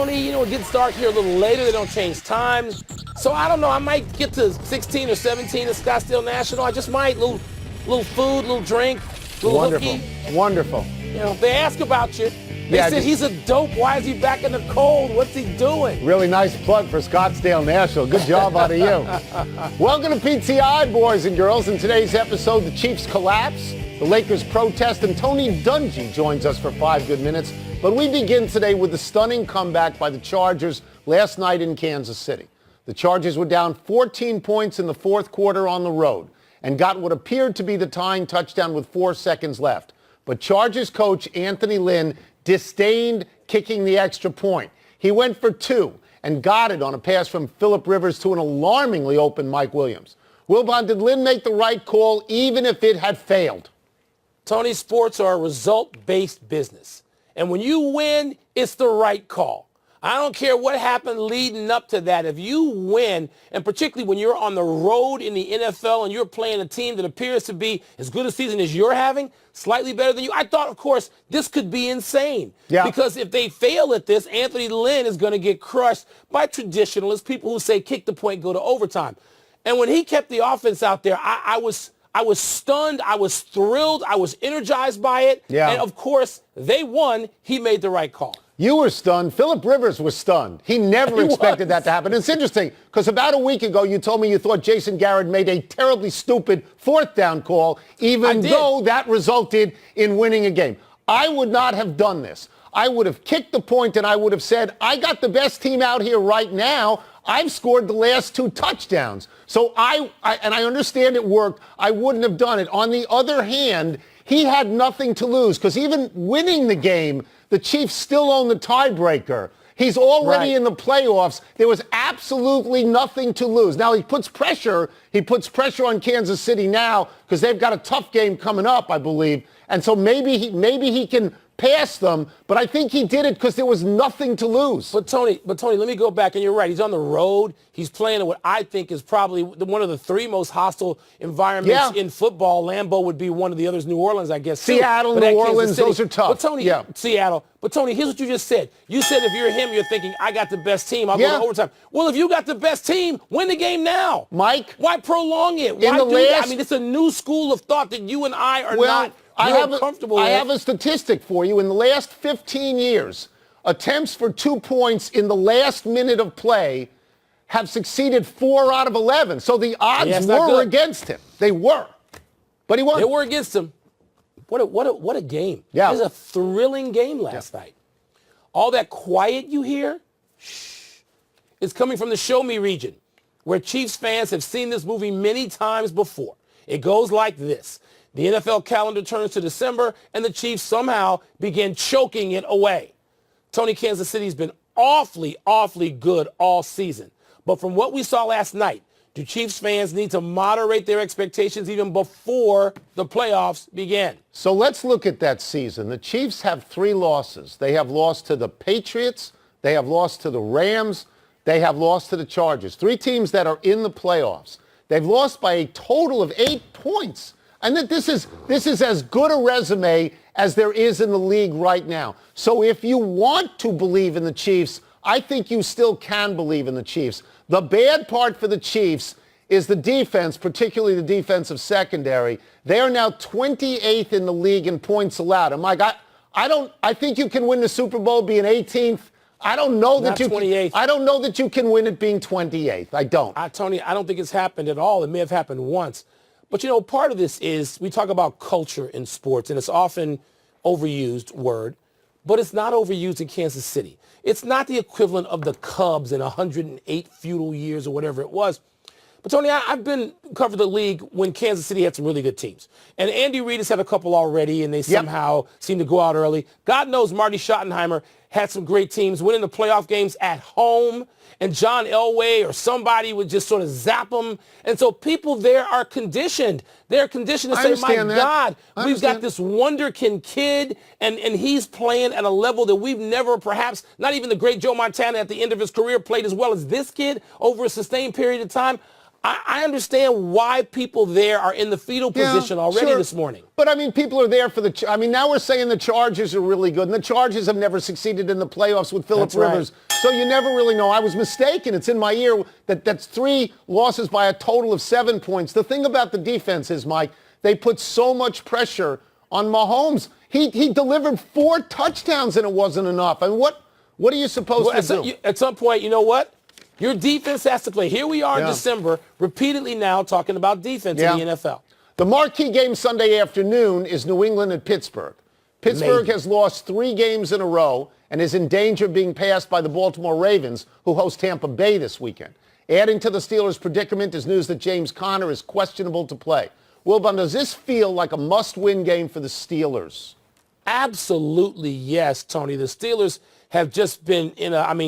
It gets dark here a little later. They don't change times. So I don't know. I might get to 16 or 17 at Scottsdale National. I just might. Little food, little drink, little Wonderful. hooky. Wonderful. They ask about you. They said he's a dope. Why is he back in the cold? What's he doing? Really nice plug for Scottsdale National. Good job out of you. Welcome to PTI, boys and girls. In today's episode, the Chiefs collapse, the Lakers protest, and Tony Dungy joins us for 5 good minutes. But we begin today with the stunning comeback by the Chargers last night in Kansas City. The Chargers were down 14 points in the fourth quarter on the road and got what appeared to be the tying touchdown with 4 seconds left. But Chargers coach Anthony Lynn disdained kicking the extra point. He went for 2 and got it on a pass from Phillip Rivers to an alarmingly open Mike Williams. Wilbon, did Lynn make the right call even if it had failed? Tony, sports are a result-based business. And when you win, it's the right call. I don't care what happened leading up to that. If you win, and particularly when you're on the road in the NFL and you're playing a team that appears to be as good a season as you're having, slightly better than you, I thought, of course, this could be insane. Yeah. Because if they fail at this, Anthony Lynn is going to get crushed by traditionalists, people who say kick the point, go to overtime. And when he kept the offense out there, I was stunned. I was thrilled. I was energized by it. Yeah. And, of course, they won. He made the right call. You were stunned. Phillip Rivers was stunned. He never expected that to happen. It's interesting because about a week ago you told me you thought Jason Garrett made a terribly stupid fourth down call, even though that resulted in winning a game. I would not have done this. I would have kicked the point and I would have said, I got the best team out here right now. I've scored the last 2 touchdowns. So I understand it worked. I wouldn't have done it. On the other hand, he had nothing to lose because even winning the game, the Chiefs still own the tiebreaker. He's already in the playoffs. There was absolutely nothing to lose. Now he puts pressure on Kansas City now because they've got a tough game coming up, I believe. And so maybe he can pass them, but I think he did it because there was nothing to lose. But Tony, let me go back, and you're right. He's on the road. He's playing in what I think is probably one of the 3 most hostile environments in football. Lambeau would be one of the others. New Orleans, I guess. Seattle, New Orleans, those are tough. But Tony, Seattle. But Tony, here's what you just said. You said if you're him, you're thinking, I got the best team. I'll go to overtime. Well, if you got the best team, win the game now. Mike? Why prolong it? Why do that? I mean, it's a new school of thought that you and I are not comfortable with. I have a statistic for you. In the last 15 years, attempts for 2 points in the last minute of play have succeeded 4 out of 11. So the odds were against him. They were. But he won. They were against him. What a game. Yeah. It was a thrilling game last night. All that quiet you hear, is coming from the Show Me region, where Chiefs fans have seen this movie many times before. It goes like this. The NFL calendar turns to December, and the Chiefs somehow begin choking it away. Tony, Kansas City's been awfully, awfully good all season. But from what we saw last night, do Chiefs fans need to moderate their expectations even before the playoffs begin? So let's look at that season. The Chiefs have 3 losses. They have lost to the Patriots. They have lost to the Rams. They have lost to the Chargers. 3 teams that are in the playoffs. They've lost by a total of 8 points. And that this is as good a resume as there is in the league right now. So if you want to believe in the Chiefs, I think you still can believe in the Chiefs. The bad part for the Chiefs is the defense, particularly the defensive secondary. They are now 28th in the league in points allowed. And Mike, I think you can win the Super Bowl being 18th. I don't know that I don't know that you can win it being 28th. I don't. Tony, I don't think it's happened at all. It may have happened once. But, part of this is we talk about culture in sports, and it's often overused word, but it's not overused in Kansas City. It's not the equivalent of the Cubs in 108 feudal years or whatever it was. But, Tony, I've been covered the league when Kansas City had some really good teams. And Andy Reid has had a couple already, and they somehow seem to go out early. God knows Marty Schottenheimer had some great teams, winning the playoff games at home. And John Elway or somebody would just sort of zap them. And so people there are conditioned. They're conditioned to say, my God, we've got this wonderkind kid, and he's playing at a level that we've never, perhaps, not even the great Joe Montana at the end of his career played as well as this kid over a sustained period of time. I understand why people there are in the fetal position already this morning. But, I mean, people are there for now we're saying the Chargers are really good, and the Chargers have never succeeded in the playoffs with Phillip Rivers So you never really know. I was mistaken. It's in my ear that's 3 losses by a total of 7 points. The thing about the defense is, Mike, they put so much pressure on Mahomes. He delivered 4 touchdowns and it wasn't enough. And what are you supposed to do? At some point, you know what? Your defense has to play. Here we are in December, repeatedly now talking about defense in the NFL. The marquee game Sunday afternoon is New England at Pittsburgh. Pittsburgh has lost 3 games in a row and is in danger of being passed by the Baltimore Ravens, who host Tampa Bay this weekend. Adding to the Steelers' predicament is news that James Conner is questionable to play. Wilbon, does this feel like a must-win game for the Steelers? Absolutely, yes, Tony. The Steelers have just been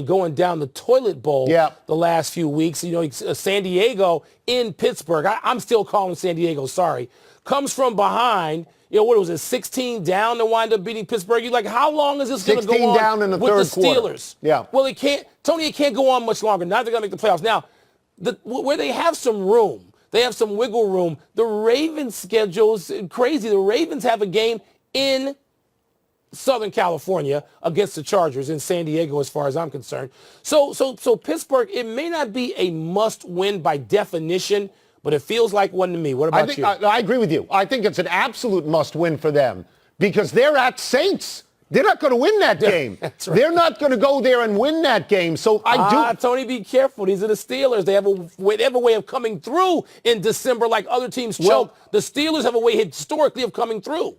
going down the toilet bowl the last few weeks. You know, San Diego in Pittsburgh. I'm still calling San Diego, sorry. Comes from behind. You know, what was it, 16 down to wind up beating Pittsburgh? You're like, how long is this going to go on down in the with third the Steelers? Quarter. Well, it can't go on much longer. Now they're going to make the playoffs. Now, where they have some room, they have some wiggle room. The Ravens' schedule is crazy. The Ravens have a game in Southern California against the Chargers in San Diego, as far as I'm concerned. So Pittsburgh, it may not be a must-win by definition, but it feels like one to me. What about you? I agree with you. I think it's an absolute must-win for them because they're at Saints. They're not going to win that game. That's right. They're not going to go there and win that game. So Tony, be careful. These are the Steelers. They have a way of coming through in December like other teams choke. The Steelers have a way historically of coming through.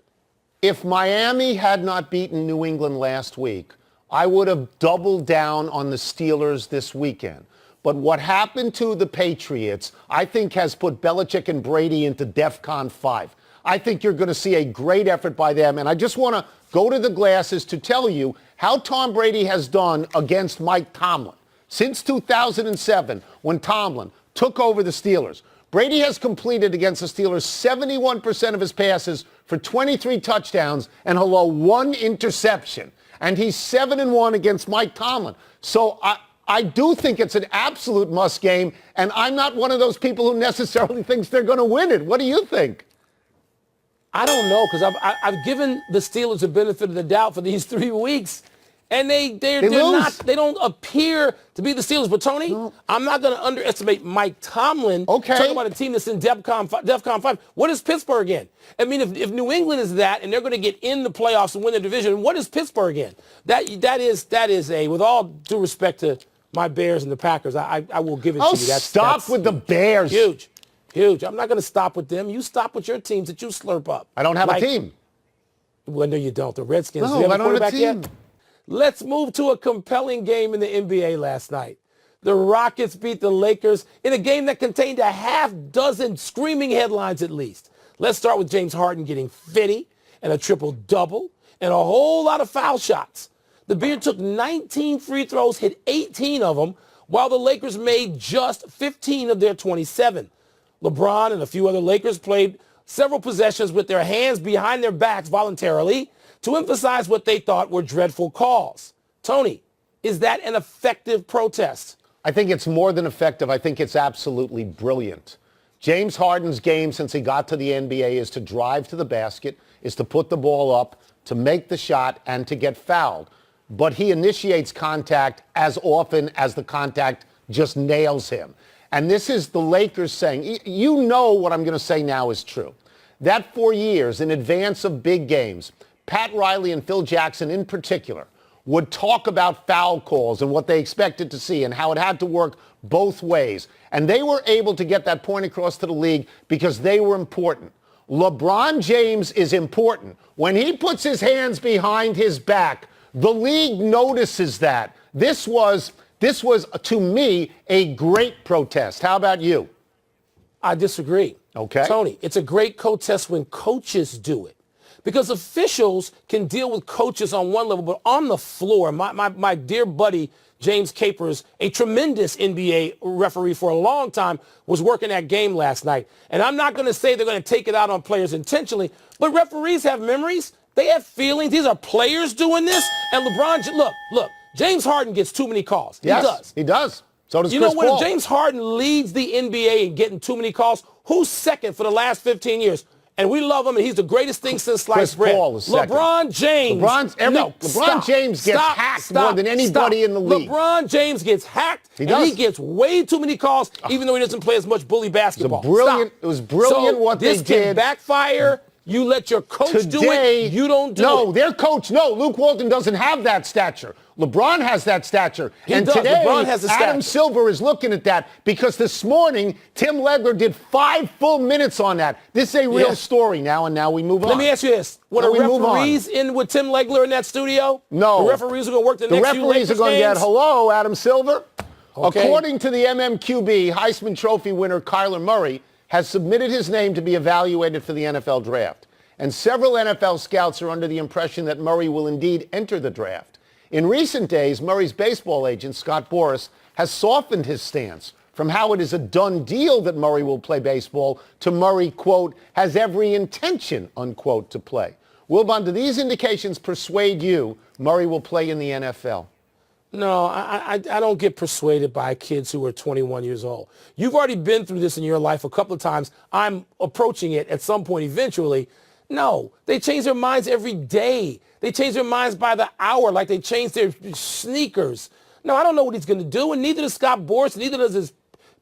If Miami had not beaten New England last week, I would have doubled down on the Steelers this weekend. But what happened to the Patriots, I think, has put Belichick and Brady into DEFCON 5. I think you're going to see a great effort by them. And I just want to go to the glasses to tell you how Tom Brady has done against Mike Tomlin. Since 2007, when Tomlin took over the Steelers, Brady has completed against the Steelers 71% of his passes for 23 touchdowns and 1 interception. And he's 7-1 against Mike Tomlin. So I do think it's an absolute must game, and I'm not one of those people who necessarily thinks they're going to win it. What do you think? I don't know, because I've given the Steelers the benefit of the doubt for these 3 weeks, and they don't appear to be the Steelers. But Tony, I'm not going to underestimate Mike Tomlin. Okay. Talking about a team that's in DEFCON 5. What is Pittsburgh in? I mean, if New England is that, and they're going to get in the playoffs and win the division, what is Pittsburgh in? That is a, with all due respect to my Bears and the Packers, I will give it to you. Stop with the Bears. Huge. I'm not going to stop with them. You stop with your teams that you slurp up. I don't have a team. Well, no, you don't. The Redskins. No, do you have I a don't have a quarterback team. yet? Let's move to a compelling game in the NBA last night. The Rockets beat the Lakers in a game that contained a half dozen screaming headlines at least. Let's start with James Harden getting 50 and a triple-double and a whole lot of foul shots. The Beard took 19 free throws, hit 18 of them, while the Lakers made just 15 of their 27. LeBron and a few other Lakers played several possessions with their hands behind their backs voluntarily to emphasize what they thought were dreadful calls. Tony, is that an effective protest? I think it's more than effective. I think it's absolutely brilliant. James Harden's game since he got to the NBA is to drive to the basket, is to put the ball up, to make the shot, and to get fouled. But he initiates contact as often as the contact just nails him. And this is the Lakers saying, you know what I'm going to say now is true. That for years, in advance of big games, Pat Riley and Phil Jackson in particular would talk about foul calls and what they expected to see and how it had to work both ways. And they were able to get that point across to the league because they were important. LeBron James is important. When he puts his hands behind his back, the league notices that. This was, to me, a great protest. How about you? I disagree. Okay. Tony, it's a great protest when coaches do it. Because officials can deal with coaches on one level, but on the floor, my dear buddy James Capers, a tremendous NBA referee for a long time, was working that game last night. And I'm not going to say they're going to take it out on players intentionally, but referees have memories. They have feelings. These are players doing this. And LeBron, look, James Harden gets too many calls. Yes, he does. So does Chris Paul. You know what? If James Harden leads the NBA in getting too many calls, who's second for the last 15 years? and we love him, and he's the greatest thing since sliced bread. Paul is second. LeBron James. LeBron James gets hacked more than anybody in the league. LeBron James gets hacked, He and does. he gets way too many calls, even though he doesn't play as much bully basketball. It was brilliant what they did. This can backfire. You let your coach do it. You don't do it. No, their coach. No, Luke Walton doesn't have that stature. LeBron has that stature. He does. Today, LeBron has the Adam stature. Silver is looking at that because this morning, Tim Legler did 5 full minutes on that. This is a real story now, and now we move on. Let me ask you this. Were the referees in with Tim Legler in that studio? No. The referees are going to work the next few referees are going to get, hello, Adam Silver. Okay. According to the MMQB, Heisman Trophy winner Kyler Murray has submitted his name to be evaluated for the NFL draft. And several NFL scouts are under the impression that Murray will indeed enter the draft. In recent days, Murray's baseball agent, Scott Boras, has softened his stance from how it is a done deal that Murray will play baseball to Murray, quote, has every intention, unquote, to play. Wilbon, do these indications persuade you Murray will play in the NFL? No, I don't get persuaded by kids who are 21 years old. You've already been through this in your life a couple of times. I'm approaching it at some point eventually. No, they change their minds every day. They change their minds by the hour, like they change their sneakers. No, I don't know what he's going to do, and neither does Scott Boras, neither does his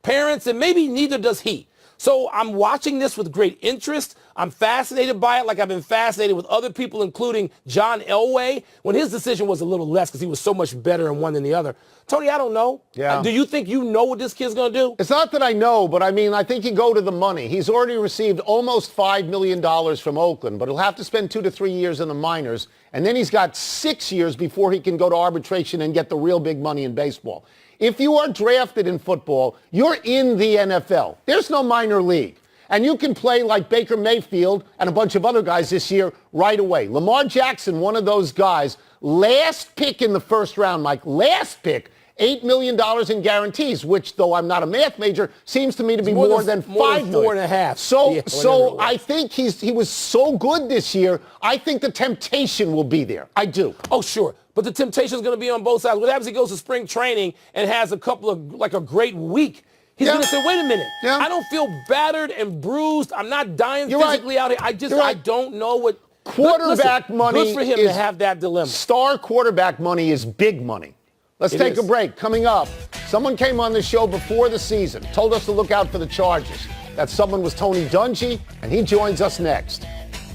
parents, and maybe neither does he. So I'm watching this with great interest. I'm fascinated by it like I've been fascinated with other people, including John Elway, when his decision was a little less because he was so much better in one than the other. Tony, I don't know. Yeah. Do you think you know what this kid's going to do? It's not that I know, but I think you go to the money. He's already received almost $5 million from Oakland, but he'll have to spend 2 to 3 years in the minors, and then he's got 6 years before he can go to arbitration and get the real big money in baseball. If you are drafted in football, you're in the NFL. There's no minor league. And you can play like Baker Mayfield and a bunch of other guys this year right away. Lamar Jackson, one of those guys, last pick in the first round, Mike, last pick, $8 million in guarantees, which, though I'm not a math major, seems to me to be more than $5 million. 4.5. So I think he was so good this year, I think the temptation will be there. I do. Oh, sure. But the temptation is going to be on both sides. What happens if he goes to spring training and has a couple of, like a great week? He's going to say, wait a minute. Yeah. I don't feel battered and bruised. I'm not dying physically out here. I don't know what. Quarterback money good for him to have that dilemma. Star quarterback money is big money. Let's take a break. Coming up, someone came on the show before the season, told us to look out for the Chargers. That someone was Tony Dungy, and he joins us next.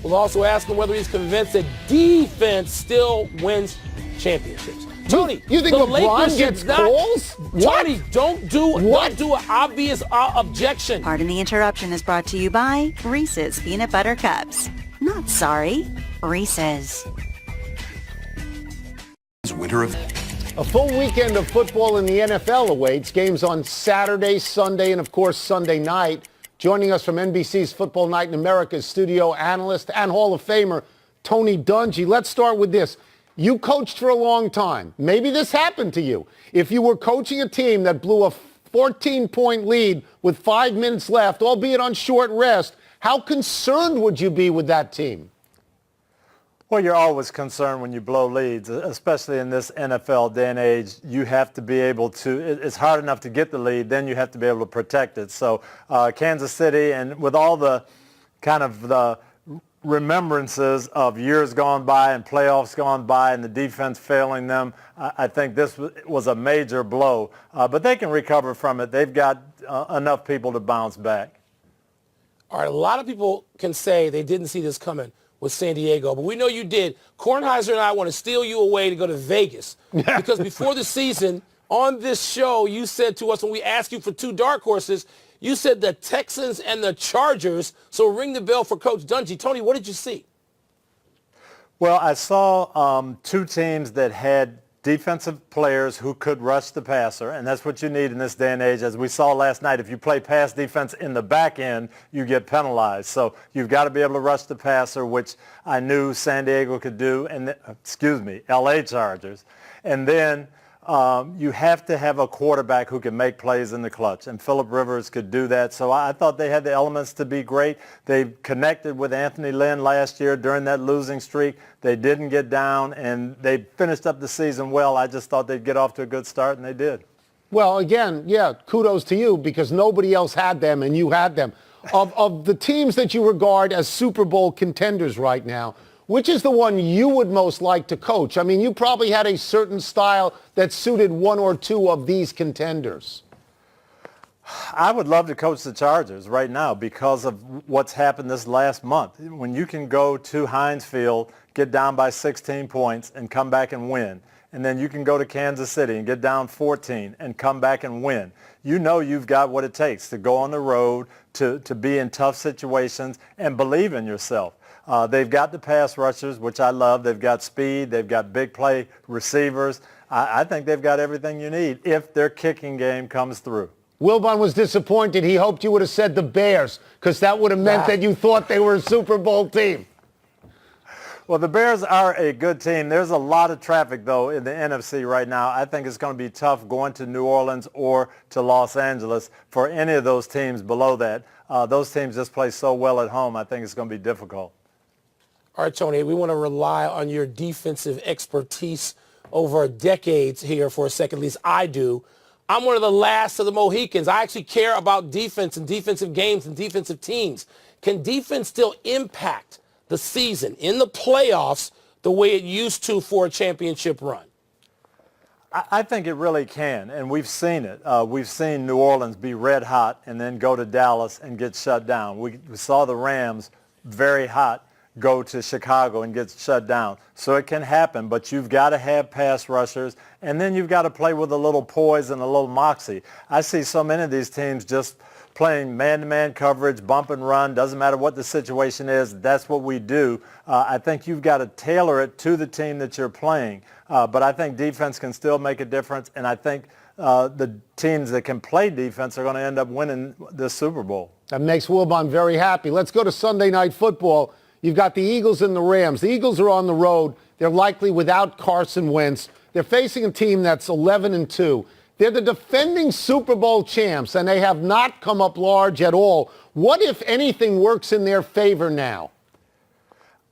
We'll also ask him whether he's convinced that defense still wins championships. Tony, you think LeBron gets calls? Tony, don't do an obvious objection. Pardon the interruption is brought to you by Reese's Peanut Butter Cups. Not sorry, Reese's. A full weekend of football in the NFL awaits. Games on Saturday, Sunday, and of course Sunday night. Joining us from NBC's Football Night in America is studio analyst and Hall of Famer Tony Dungy. Let's start with this. You coached for a long time. Maybe this happened to you. If you were coaching a team that blew a 14-point lead with 5 minutes left, albeit on short rest, how concerned would you be with that team? Well, you're always concerned when you blow leads, especially in this NFL day and age. You have to be able to, it's hard enough to get the lead, then you have to be able to protect it. So Kansas City, and with all the kind of the remembrances of years gone by and playoffs gone by and the defense failing them, I think this was a major blow. But they can recover from it. They've got enough people to bounce back. All right, a lot of people can say they didn't see this coming with San Diego, but we know you did. Kornheiser and I want to steal you away to go to Vegas because before the season, on this show, you said to us when we asked you for 2 dark horses, you said the Texans and the Chargers. So ring the bell for Coach Dungy. Tony, what did you see? Well, I saw 2 teams that had defensive players who could rush the passer, and that's what you need in this day and age. As we saw last night, if you play pass defense in the back end, you get penalized. So you've got to be able to rush the passer, which I knew San Diego could do, and LA Chargers. And then you have to have a quarterback who can make plays in the clutch, and Phillip Rivers could do that. So I thought they had the elements to be great. They connected with Anthony Lynn last year during that losing streak. They didn't get down, and they finished up the season well. I just thought they'd get off to a good start, and they did. Well, again, yeah, kudos to you because nobody else had them, and you had them. of the teams that you regard as Super Bowl contenders right now, which is the one you would most like to coach? I mean, you probably had a certain style that suited one or two of these contenders. I would love to coach the Chargers right now because of what's happened this last month. When you can go to Heinz Field, get down by 16 points, and come back and win, and then you can go to Kansas City and get down 14 and come back and win. You know you've got what it takes to go on the road, to be in tough situations, and believe in yourself. They've got the pass rushers, which I love. They've got speed. They've got big play receivers. I think they've got everything you need if their kicking game comes through. Wilbon was disappointed. He hoped you would have said the Bears, because that would have meant that you thought they were a Super Bowl team. Well, the Bears are a good team. There's a lot of traffic, though, in the NFC right now. I think it's going to be tough going to New Orleans or to Los Angeles for any of those teams below that. Those teams just play so well at home. I think it's going to be difficult. All right, Tony, we want to rely on your defensive expertise over decades here for a second. At least I do. I'm one of the last of the Mohicans. I actually care about defense and defensive games and defensive teams. Can defense still impact the season in the playoffs the way it used to for a championship run? I think it really can, and we've seen it. We've seen New Orleans be red hot and then go to Dallas and get shut down. We saw the Rams very hot go to Chicago and get shut down. So it can happen, but you've got to have pass rushers, and then you've got to play with a little poise and a little moxie. I see so many of these teams just playing man-to-man coverage, bump and run, doesn't matter what the situation is, that's what we do. I think you've got to tailor it to the team that you're playing. But I think defense can still make a difference, and I think the teams that can play defense are going to end up winning the Super Bowl. That makes Wilbon very happy. Let's go to Sunday Night Football. You've got the Eagles and the Rams. The Eagles are on the road. They're likely without Carson Wentz. They're facing a team that's 11-2. They're the defending Super Bowl champs, and they have not come up large at all. What, if anything, works in their favor now?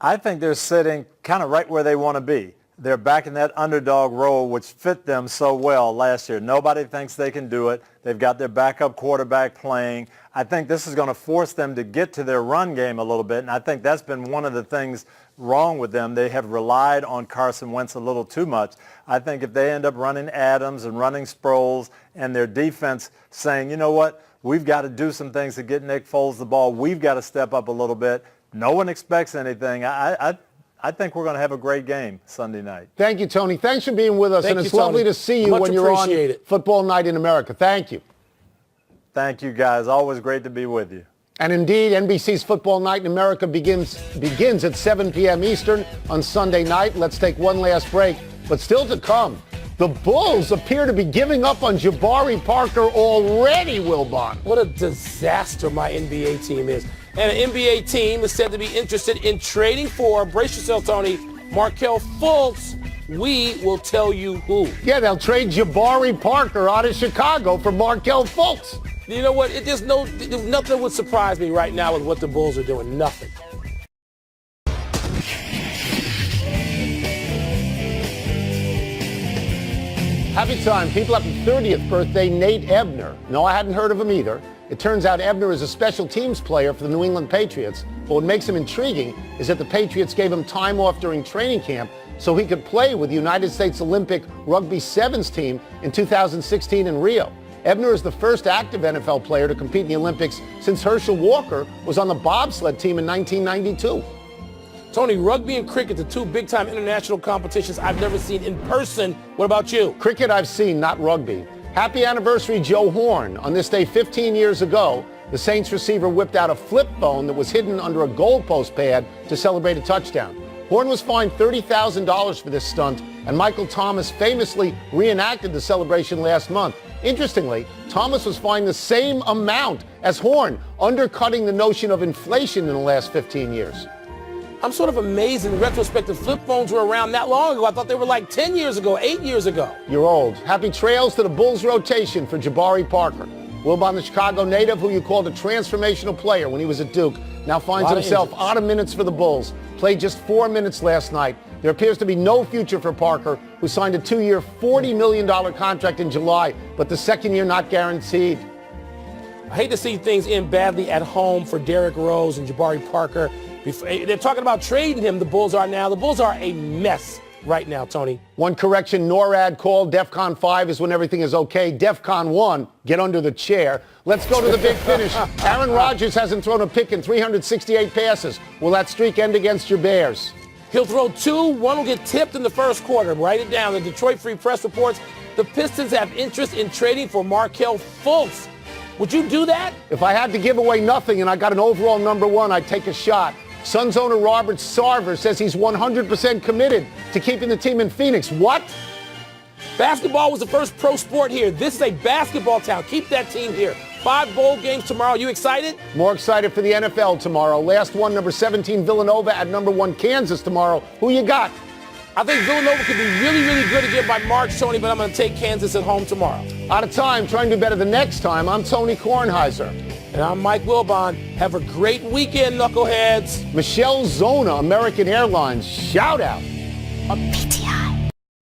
I think they're sitting kind of right where they want to be. They're back in that underdog role, which fit them so well last year. Nobody thinks they can do it. They've got their backup quarterback playing. I think this is going to force them to get to their run game a little bit, and I think that's been one of the things wrong with them. They have relied on Carson Wentz a little too much. I think if they end up running Adams and running Sproles and their defense saying, you know what, we've got to do some things to get Nick Foles the ball. We've got to step up a little bit. No one expects anything. I think we're going to have a great game Sunday night. Thank you, Tony. Thanks for being with us, and it's lovely to see you when you're on Football Night in America. Thank you. Thank you, guys. Always great to be with you. And indeed, NBC's Football Night in America begins at 7 p.m. Eastern on Sunday night. Let's take one last break, but still to come, the Bulls appear to be giving up on Jabari Parker already, Wilbon. What a disaster my NBA team is. And an NBA team is said to be interested in trading for, brace yourself, Tony, Markelle Fultz. We will tell you who. Yeah, they'll trade Jabari Parker out of Chicago for Markelle Fultz. You know what? Nothing would surprise me right now with what the Bulls are doing. Nothing. Happy time. People, happy 30th birthday, Nate Ebner. No, I hadn't heard of him either. It turns out Ebner is a special teams player for the New England Patriots. But what makes him intriguing is that the Patriots gave him time off during training camp so he could play with the United States Olympic Rugby Sevens team in 2016 in Rio. Ebner is the first active NFL player to compete in the Olympics since Herschel Walker was on the bobsled team in 1992. Tony, rugby and cricket, the two big-time international competitions I've never seen in person. What about you? Cricket I've seen, not rugby. Happy anniversary, Joe Horn. On this day 15 years ago, the Saints receiver whipped out a flip phone that was hidden under a goalpost pad to celebrate a touchdown. Horn was fined $30,000 for this stunt, and Michael Thomas famously reenacted the celebration last month. Interestingly, Thomas was fined the same amount as Horn, undercutting the notion of inflation in the last 15 years. I'm sort of amazed in retrospect that flip phones were around that long ago. I thought they were like 10 years ago, 8 years ago. You're old. Happy trails to the Bulls rotation for Jabari Parker. Wilbon, the Chicago native, who you called a transformational player when he was at Duke, now finds himself out of minutes for the Bulls. Played just 4 minutes last night. There appears to be no future for Parker, who signed a 2-year, $40 million contract in July, but the second year not guaranteed. I hate to see things end badly at home for Derrick Rose and Jabari Parker. They're talking about trading him, the Bulls are now. The Bulls are a mess right now, Tony. One correction, NORAD called DEFCON 5 is when everything is okay. DEFCON 1, get under the chair. Let's go to the big finish. Aaron Rodgers hasn't thrown a pick in 368 passes. Will that streak end against your Bears? He'll throw 2. One will get tipped in the first quarter. Write it down. The Detroit Free Press reports the Pistons have interest in trading for Markelle Fultz. Would you do that? If I had to give away nothing and I got an overall number 1, I'd take a shot. Suns owner Robert Sarver says he's 100% committed to keeping the team in Phoenix. What? Basketball was the first pro sport here. This is a basketball town. Keep that team here. 5 bowl games tomorrow. You excited? More excited for the NFL tomorrow. Last one, number 17, Villanova at number 1, Kansas tomorrow. Who you got? I think Villanova could be really, really good again by March, Tony, but I'm going to take Kansas at home tomorrow. Out of time. Try and do better the next time. I'm Tony Kornheiser. And I'm Mike Wilbon. Have a great weekend, knuckleheads. Michelle Zona, American Airlines. Shout out. BT.